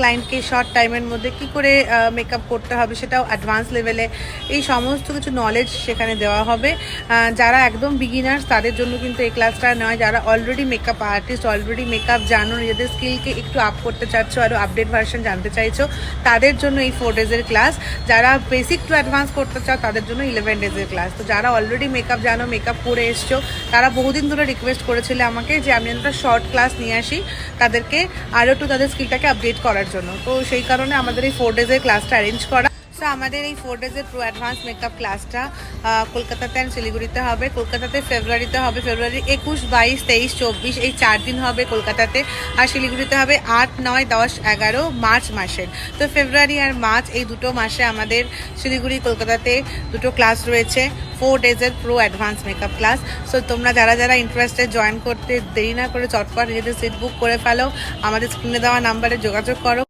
ক্লায়েন্টকে শর্ট টাইমের মধ্যে কি করে মেকআপ করতে হবে সেটাও অ্যাডভান্স লেভেলে, এই সমস্ত কিছু নলেজ সেখানে দেওয়া হবে। যারা একদম বিগিনার্স তাদের জন্য কিন্তু এই ক্লাসটা নয়, যারা already makeup artist, already makeup জানো, নিজেদের স্কিলকে একটু আপ করতে চাচ্ছ, আরও আপডেট ভার্সন জানতে চাইছো, তাদের জন্য এই 4 ডেজের ক্লাস। যারা বেসিক টু অ্যাডভান্স করতে চাও তাদের জন্য 11 ডেজের ক্লাস। তো যারা অলরেডি মেকআপ জানো, মেকআপ করে এসছো, তারা বহুদিন ধরে রিকোয়েস্ট করেছিলে আমাকে যে আমি একটা শর্ট ক্লাস নিয়ে আসি তাদেরকে আরও একটু তাদের স্কিলটাকে আপডেট করার জন্য। তো সেই কারণে আমাদের এই 4 ডেজের ক্লাসটা অ্যারেঞ্জ করা। তো আমাদের এই 4 ডেজের প্রো অ্যাডভান্স মেকআপ ক্লাসটা কলকাতাতে অ্যান্ড শিলিগুড়িতে হবে। কলকাতাতে ফেব্রুয়ারিতে হবে, ফেব্রুয়ারি 21, 22, 23, 24 এই 4 দিন হবে কলকাতাতে। আর শিলিগুড়িতে হবে 8, 9, 10, 11 মার্চ মাসের। তো ফেব্রুয়ারি আর মার্চ এই দুটো মাসে আমাদের শিলিগুড়ি কলকাতাতে দুটো ক্লাস রয়েছে, 4 ডেজের pro advance makeup class. So তোমরা যারা যারা ইন্টারেস্টেড জয়েন করতে দেরি না করে চটপট নিজেদের সিট বুক করে ফেলো, আমাদের স্ক্রিনে দেওয়া নাম্বারে যোগাযোগ করো।